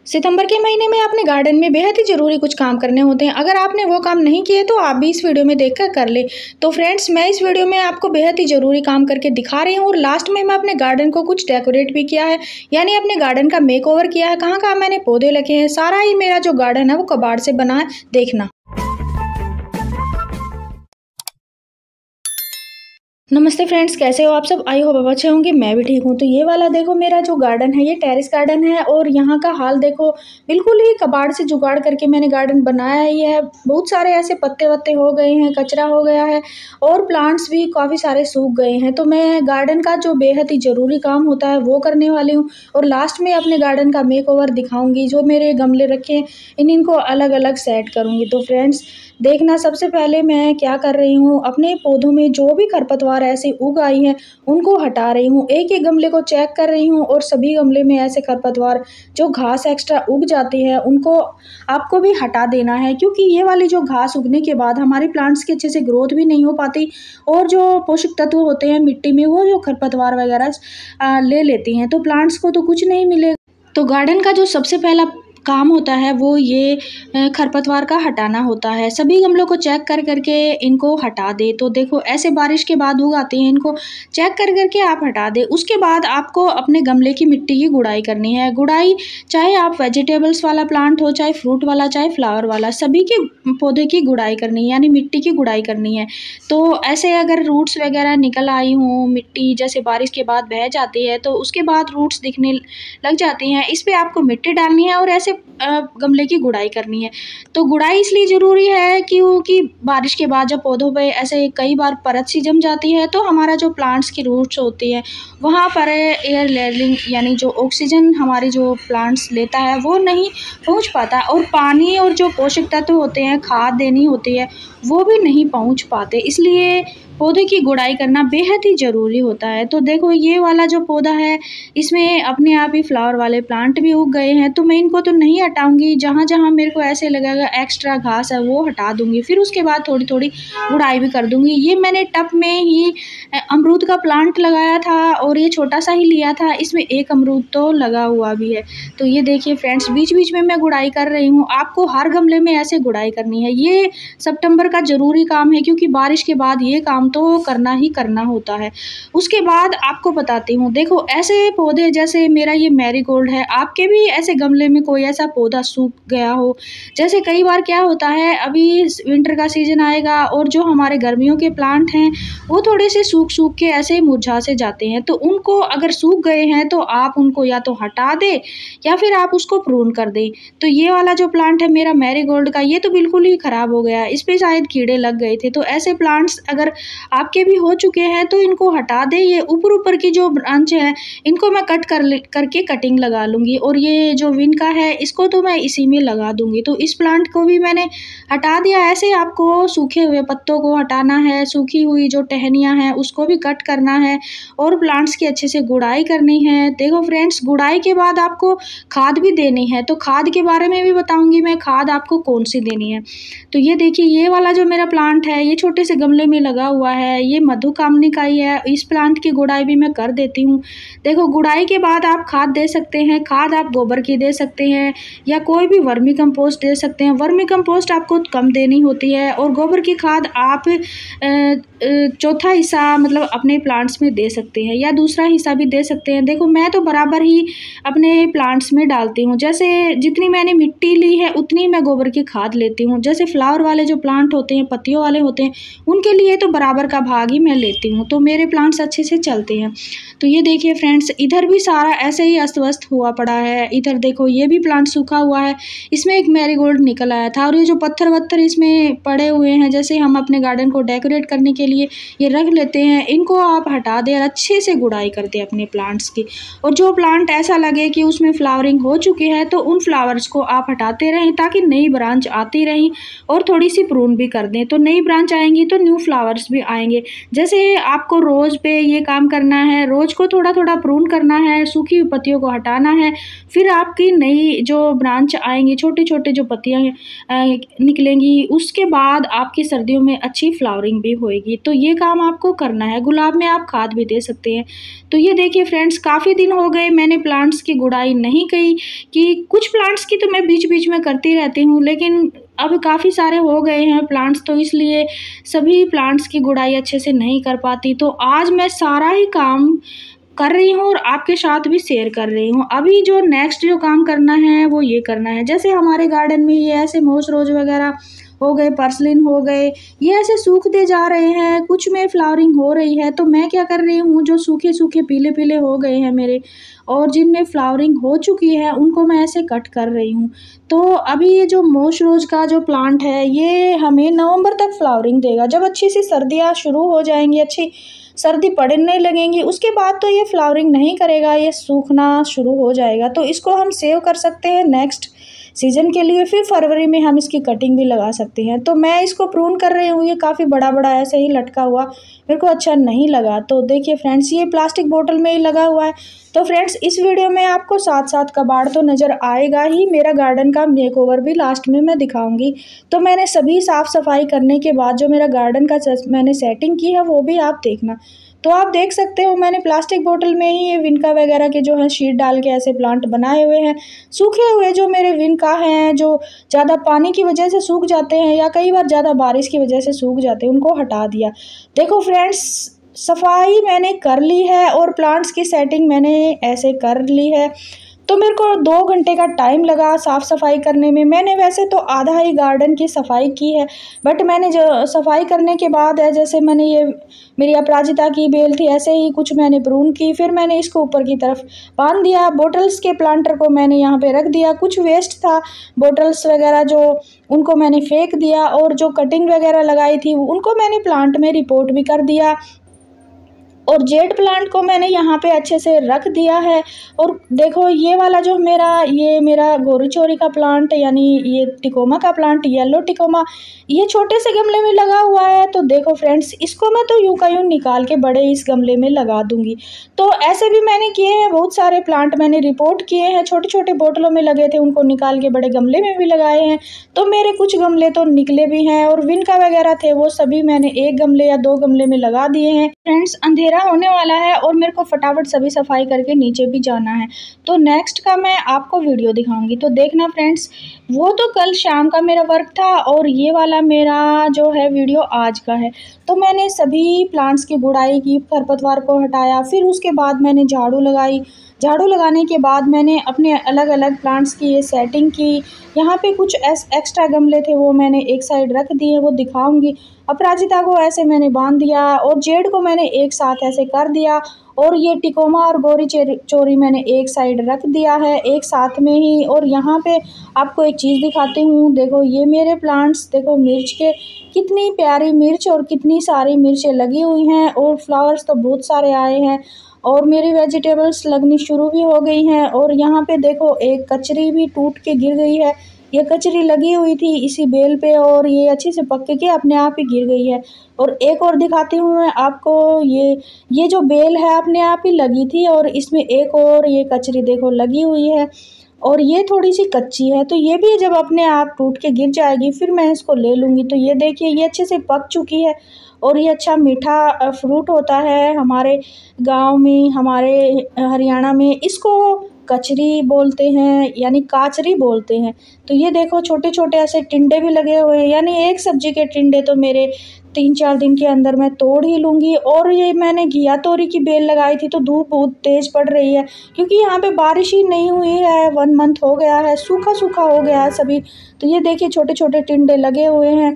सितंबर के महीने में अपने गार्डन में बेहद ही ज़रूरी कुछ काम करने होते हैं। अगर आपने वो काम नहीं किए तो आप भी इस वीडियो में देखकर कर ले। तो फ्रेंड्स, मैं इस वीडियो में आपको बेहद ही ज़रूरी काम करके दिखा रही हूँ और लास्ट में मैं अपने गार्डन को कुछ डेकोरेट भी किया है, यानी अपने गार्डन का मेकओवर किया है। कहाँ मैंने पौधे लगे हैं, सारा ही मेरा जो गार्डन है वो कबाड़ से बना है, देखना। नमस्ते फ्रेंड्स, कैसे हो आप सब? आई होप आप अच्छे होंगे, मैं भी ठीक हूँ। तो ये वाला देखो, मेरा जो गार्डन है ये टेरेस गार्डन है और यहाँ का हाल देखो, बिल्कुल ही कबाड़ से जुगाड़ करके मैंने गार्डन बनाया ही है। बहुत सारे ऐसे पत्ते वत्ते हो गए हैं, कचरा हो गया है और प्लांट्स भी काफ़ी सारे सूख गए हैं। तो मैं गार्डन का जो बेहद ही ज़रूरी काम होता है वो करने वाली हूँ और लास्ट में अपने गार्डन का मेकओवर दिखाऊँगी। जो मेरे गमले रखे हैं इनको अलग अलग सेट करूँगी। तो फ्रेंड्स देखना, सबसे पहले मैं क्या कर रही हूँ, अपने पौधों में जो भी खरपतवार ऐसे उग आई हैं उनको हटा रही हूँ। एक एक गमले को चेक कर रही हूँ और सभी गमले में ऐसे खरपतवार जो घास एक्स्ट्रा उग जाती है उनको आपको भी हटा देना है, क्योंकि ये वाली जो घास उगने के बाद हमारे प्लांट्स की अच्छे से ग्रोथ भी नहीं हो पाती और जो पोषक तत्व होते हैं मिट्टी में वो जो खरपतवार वगैरह ले लेती हैं, तो प्लांट्स को तो कुछ नहीं मिलेगा। तो गार्डन का जो सबसे पहला काम होता है वो ये खरपतवार का हटाना होता है। सभी गमलों को चेक कर करके इनको हटा दे। तो देखो, ऐसे बारिश के बाद उग आते हैं, इनको चेक कर करके आप हटा दे। उसके बाद आपको अपने गमले की मिट्टी की गुड़ाई करनी है। गुड़ाई चाहे आप वेजिटेबल्स वाला प्लांट हो, चाहे फ्रूट वाला, चाहे फ्लावर वाला, सभी के पौधे की गुड़ाई करनी है, यानी मिट्टी की गुड़ाई करनी है। तो ऐसे अगर रूट्स वगैरह निकल आई हों, मिट्टी जैसे बारिश के बाद बह जाती है तो उसके बाद रूट्स दिखने लग जाती हैं, इस पर आपको मिट्टी डालनी है और ऐसे गमले की गुड़ाई करनी है। तो गुड़ाई इसलिए ज़रूरी है क्योंकि बारिश के बाद जब पौधों पे ऐसे कई बार परत सी जम जाती है तो हमारा जो प्लांट्स की रूट्स होती है वहाँ पर एयर लेयरिंग, यानी जो ऑक्सीजन हमारी जो प्लांट्स लेता है वो नहीं पहुँच पाता और पानी और जो पोषक तत्व होते हैं, खाद देनी होती है, वो भी नहीं पहुँच पाते। इसलिए पौधे की गुड़ाई करना बेहद ही ज़रूरी होता है। तो देखो, ये वाला जो पौधा है इसमें अपने आप ही फ्लावर वाले प्लांट भी उग गए हैं, तो मैं इनको तो नहीं हटाऊंगी। जहाँ जहाँ मेरे को ऐसे लगेगा एक्स्ट्रा घास है वो हटा दूंगी, फिर उसके बाद थोड़ी थोड़ी गुड़ाई भी कर दूंगी। ये मैंने टब में ही अमरूद का प्लांट लगाया था और ये छोटा सा ही लिया था, इसमें एक अमरूद तो लगा हुआ भी है। तो ये देखिए फ्रेंड्स, बीच बीच में मैं गुड़ाई कर रही हूँ। आपको हर गमले में ऐसे गुड़ाई करनी है। ये सितंबर का ज़रूरी काम है क्योंकि बारिश के बाद ये काम तो करना ही करना होता है। उसके बाद आपको बताती हूँ, देखो ऐसे पौधे जैसे मेरा ये मैरीगोल्ड है, आपके भी ऐसे गमले में कोई ऐसा पौधा सूख गया हो। जैसे कई बार क्या होता है, अभी विंटर का सीजन आएगा और जो हमारे गर्मियों के प्लांट हैं वो थोड़े से सूख सूख के ऐसे मुरझा से जाते हैं। तो उनको अगर सूख गए हैं तो आप उनको या तो हटा दे या फिर आप उसको प्रून कर दें। तो ये वाला जो प्लांट है मेरा मैरीगोल्ड का, ये तो बिल्कुल ही ख़राब हो गया, इस पर शायद कीड़े लग गए थे। तो ऐसे प्लांट्स अगर आपके भी हो चुके हैं तो इनको हटा दें। ये ऊपर की जो ब्रांच है इनको मैं कट करके कटिंग लगा लूँगी और ये जो विन का है इसको तो मैं इसी में लगा दूँगी। तो इस प्लांट को भी मैंने हटा दिया। ऐसे आपको सूखे हुए पत्तों को हटाना है, सूखी हुई जो टहनियाँ हैं उसको भी कट करना है और प्लांट्स की अच्छे से गुड़ाई करनी है। देखो फ्रेंड्स, गुड़ाई के बाद आपको खाद भी देनी है, तो खाद के बारे में भी बताऊँगी मैं, खाद आपको कौन सी देनी है। तो ये देखिए, ये वाला जो मेरा प्लांट है ये छोटे से गमले में लगा हुआ है, ये मधुकामनी का ही है। इस प्लांट की गुड़ाई भी मैं कर देती हूँ। देखो, गुड़ाई के बाद आप खाद दे सकते हैं। खाद आप गोबर की दे सकते हैं या कोई भी वर्मी कंपोस्ट दे सकते हैं। वर्मी कंपोस्ट आपको कम देनी होती है और गोबर की खाद आप चौथा हिस्सा मतलब अपने प्लांट्स में दे सकते हैं या दूसरा हिस्सा भी दे सकते हैं। देखो, मैं तो बराबर ही अपने प्लांट्स में डालती हूँ। जैसे जितनी मैंने मिट्टी ली है उतनी मैं गोबर की खाद लेती हूँ। जैसे फ्लावर वाले जो प्लांट होते हैं, पत्तियों वाले होते हैं, उनके लिए तो बराबर का भाग ही मैं लेती हूँ, तो मेरे प्लांट्स अच्छे से चलते हैं। तो ये देखिए फ्रेंड्स, इधर भी सारा ऐसे ही अस्त व्यस्त हुआ पड़ा है। इधर देखो, ये भी प्लांट सूखा हुआ है, इसमें एक मैरीगोल्ड निकल आया था और ये जो पत्थर वत्थर इसमें पड़े हुए हैं, जैसे हम अपने गार्डन को डेकोरेट करने के लिए ये रख लेते हैं, इनको आप हटा दें और अच्छे से गुड़ाई कर दें अपने प्लांट्स की। और जो प्लांट ऐसा लगे कि उसमें फ्लावरिंग हो चुकी है तो उन फ्लावर्स को आप हटाते रहें ताकि नई ब्रांच आती रहें और थोड़ी सी प्रून भी कर दें। तो नई ब्रांच आएंगी तो न्यू फ्लावर्स भी भी आएंगे। जैसे आपको रोज़ पे ये काम करना है, रोज़ को थोड़ा थोड़ा प्रून करना है, सूखी हुई पत्तियों को हटाना है, फिर आपकी नई जो ब्रांच आएंगी, छोटे छोटे जो पत्तियाँ निकलेंगी, उसके बाद आपकी सर्दियों में अच्छी फ्लावरिंग भी होएगी। तो ये काम आपको करना है। गुलाब में आप खाद भी दे सकते हैं। तो ये देखिए फ्रेंड्स, काफ़ी दिन हो गए मैंने प्लांट्स की गुड़ाई नहीं की, कि कुछ प्लांट्स की तो मैं बीच बीच में करती रहती हूँ, लेकिन अब काफ़ी सारे हो गए हैं प्लांट्स, तो इसलिए सभी प्लांट्स की गुड़ाई अच्छे से नहीं कर पाती। तो आज मैं सारा ही काम कर रही हूँ और आपके साथ भी शेयर कर रही हूँ। अभी जो नेक्स्ट जो काम करना है वो ये करना है, जैसे हमारे गार्डन में ये ऐसे मोस रोज वगैरह हो गए, पर्सलिन हो गए, ये ऐसे सूखते जा रहे हैं, कुछ में फ्लावरिंग हो रही है। तो मैं क्या कर रही हूँ, जो सूखे सूखे पीले पीले हो गए हैं मेरे और जिनमें फ्लावरिंग हो चुकी है, उनको मैं ऐसे कट कर रही हूँ। तो अभी ये जो मोस रोज का जो प्लांट है ये हमें नवंबर तक फ्लावरिंग देगा। जब अच्छी सी सर्दियाँ शुरू हो जाएंगी, अच्छी सर्दी पड़ने लगेंगी, उसके बाद तो ये फ्लावरिंग नहीं करेगा, ये सूखना शुरू हो जाएगा। तो इसको हम सेव कर सकते हैं नेक्स्ट सीजन के लिए, फिर फरवरी में हम इसकी कटिंग भी लगा सकते हैं। तो मैं इसको प्रून कर रही हूँ, ये काफ़ी बड़ा बड़ा ऐसे ही लटका हुआ मेरे को अच्छा नहीं लगा। तो देखिए फ्रेंड्स, ये प्लास्टिक बोतल में ही लगा हुआ है। तो फ्रेंड्स, इस वीडियो में आपको साथ साथ कबाड़ तो नज़र आएगा ही, मेरा गार्डन का मेकओवर भी लास्ट में मैं दिखाऊंगी। तो मैंने सभी साफ़ सफाई करने के बाद जो मेरा गार्डन का मैंने सेटिंग की है वो भी आप देखना। तो आप देख सकते हो मैंने प्लास्टिक बोतल में ही ये विनका वगैरह के जो है शीट डाल के ऐसे प्लांट बनाए हुए हैं। सूखे हुए जो मेरे विनका हैं, जो ज़्यादा पानी की वजह से सूख जाते हैं या कई बार ज़्यादा बारिश की वजह से सूख जाते हैं, उनको हटा दिया। देखो फ्रेंड्स, सफाई मैंने कर ली है और प्लांट्स की सेटिंग मैंने ऐसे कर ली है। तो मेरे को 2 घंटे का टाइम लगा साफ़ सफाई करने में। मैंने वैसे तो आधा ही गार्डन की सफाई की है, बट मैंने जो सफाई करने के बाद है, जैसे मैंने ये मेरी अपराजिता की बेल थी, ऐसे ही कुछ मैंने प्रून की, फिर मैंने इसको ऊपर की तरफ बांध दिया। बोटल्स के प्लांटर को मैंने यहाँ पे रख दिया, कुछ वेस्ट था बोटल्स वगैरह जो, उनको मैंने फेंक दिया, और जो कटिंग वगैरह लगाई थी उनको मैंने प्लांट में रिपोर्ट भी कर दिया। और जेड प्लांट को मैंने यहाँ पे अच्छे से रख दिया है। और देखो ये वाला जो मेरा गोरी चोरी का प्लांट, यानी ये टिकोमा का प्लांट, येलो टिकोमा, ये छोटे से गमले में लगा हुआ है। तो देखो फ्रेंड्स, इसको मैं तो यूं का यूं निकाल के बड़े इस गमले में लगा दूंगी। तो ऐसे भी मैंने किए हैं, बहुत सारे प्लांट मैंने रिपोर्ट किए हैं, छोटे छोटे बोतलों में लगे थे, उनको निकाल के बड़े गमले में भी लगाए हैं। तो मेरे कुछ गमले तो निकले भी हैं, और विनका वगैरह थे वो सभी मैंने 1 गमले या 2 गमले में लगा दिए हैं। फ्रेंड्स, अंधेरा होने वाला है और मेरे को फटाफट सभी सफाई करके नीचे भी जाना है। तो नेक्स्ट का मैं आपको वीडियो दिखाऊंगी, तो देखना फ्रेंड्स। वो तो कल शाम का मेरा वर्क था और ये वाला मेरा जो है वीडियो आज का है। तो मैंने सभी प्लांट्स की गुड़ाई की, खरपतवार को हटाया, फिर उसके बाद मैंने झाड़ू लगाई। झाड़ू लगाने के बाद मैंने अपने अलग अलग प्लांट्स की ये सेटिंग की। यहाँ पे कुछ एक्स्ट्रा गमले थे वो मैंने एक साइड रख दिए, वो दिखाऊंगी। अपराजिता को ऐसे मैंने बांध दिया और जेड को मैंने एक साथ ऐसे कर दिया, और ये टिकोमा और गोरी चोरी मैंने एक साइड रख दिया है एक साथ में ही। और यहाँ पे आपको एक चीज़ दिखाती हूँ, देखो ये मेरे प्लांट्स, देखो मिर्च के, कितनी प्यारी मिर्च और कितनी सारी मिर्चें लगी हुई हैं, और फ्लावर्स तो बहुत सारे आए हैं, और मेरी वेजिटेबल्स लगनी शुरू भी हो गई हैं। और यहाँ पे देखो एक कचरी भी टूट के गिर गई है, ये कचरी लगी हुई थी इसी बेल पे और ये अच्छे से पक के अपने आप ही गिर गई है। और एक और दिखाती हूँ मैं आपको, ये जो बेल है अपने आप ही लगी थी, और इसमें एक और ये कचरी देखो लगी हुई है, और ये थोड़ी सी कच्ची है। तो ये भी जब अपने आप टूट के गिर जाएगी फिर मैं इसको ले लूँगी। तो ये देखिए ये अच्छे से पक चुकी है, और ये अच्छा मीठा फ्रूट होता है हमारे गांव में, हमारे हरियाणा में इसको कचरी बोलते हैं, यानी काचरी बोलते हैं। तो ये देखो छोटे छोटे ऐसे टिंडे भी लगे हुए हैं, यानी एक सब्जी के टिंडे तो मेरे 3-4 दिन के अंदर मैं तोड़ ही लूँगी। और ये मैंने घिया तोरी की बेल लगाई थी, तो धूप बहुत तेज़ पड़ रही है क्योंकि यहाँ पे बारिश ही नहीं हुई है, 1 मंथ हो गया है, सूखा सूखा हो गया है सभी। तो ये देखिए छोटे छोटे टिंडे लगे हुए हैं।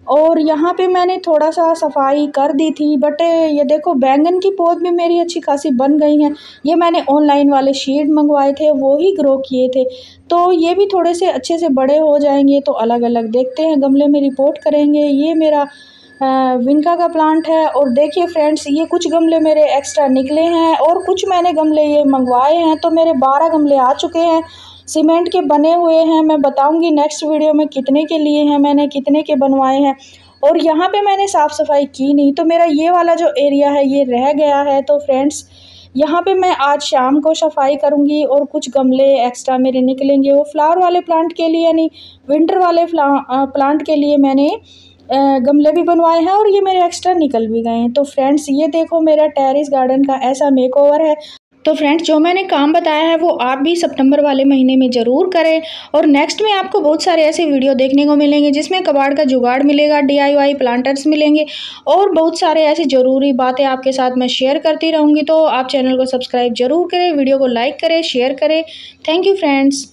और यहाँ पे मैंने थोड़ा सा सफाई कर दी थी, बट ये देखो बैंगन की पौध भी मेरी अच्छी खासी बन गई हैं। ये मैंने ऑनलाइन वाले शीड मंगवाए थे, वो ही ग्रो किए थे। तो ये भी थोड़े से अच्छे से बड़े हो जाएंगे तो अलग अलग देखते हैं, गमले में रिपोर्ट करेंगे। ये मेरा विनका का प्लांट है। और देखिए फ्रेंड्स, ये कुछ गमले मेरे एक्स्ट्रा निकले हैं और कुछ मैंने गमले ये मंगवाए हैं, तो मेरे 12 गमले आ चुके हैं, सीमेंट के बने हुए हैं। मैं बताऊंगी नेक्स्ट वीडियो में कितने के लिए हैं, मैंने कितने के बनवाए हैं। और यहाँ पे मैंने साफ़ सफाई की नहीं, तो मेरा ये वाला जो एरिया है ये रह गया है। तो फ्रेंड्स यहाँ पे मैं आज शाम को सफाई करूँगी और कुछ गमले एक्स्ट्रा मेरे निकलेंगे, वो फ्लावर वाले प्लांट के लिए, यानी विंटर वाले प्लांट के लिए मैंने गमले भी बनवाए हैं और ये मेरे एक्स्ट्रा निकल भी गए हैं। तो फ्रेंड्स ये देखो मेरा टेरेस गार्डन का ऐसा मेकओवर है। तो फ्रेंड्स जो मैंने काम बताया है वो आप भी सितंबर वाले महीने में ज़रूर करें। और नेक्स्ट में आपको बहुत सारे ऐसे वीडियो देखने को मिलेंगे जिसमें कबाड़ का जुगाड़ मिलेगा, DIY प्लांटर्स मिलेंगे और बहुत सारे ऐसी ज़रूरी बातें आपके साथ मैं शेयर करती रहूँगी। तो आप चैनल को सब्सक्राइब जरूर करें, वीडियो को लाइक करें, शेयर करें। Thank you friends.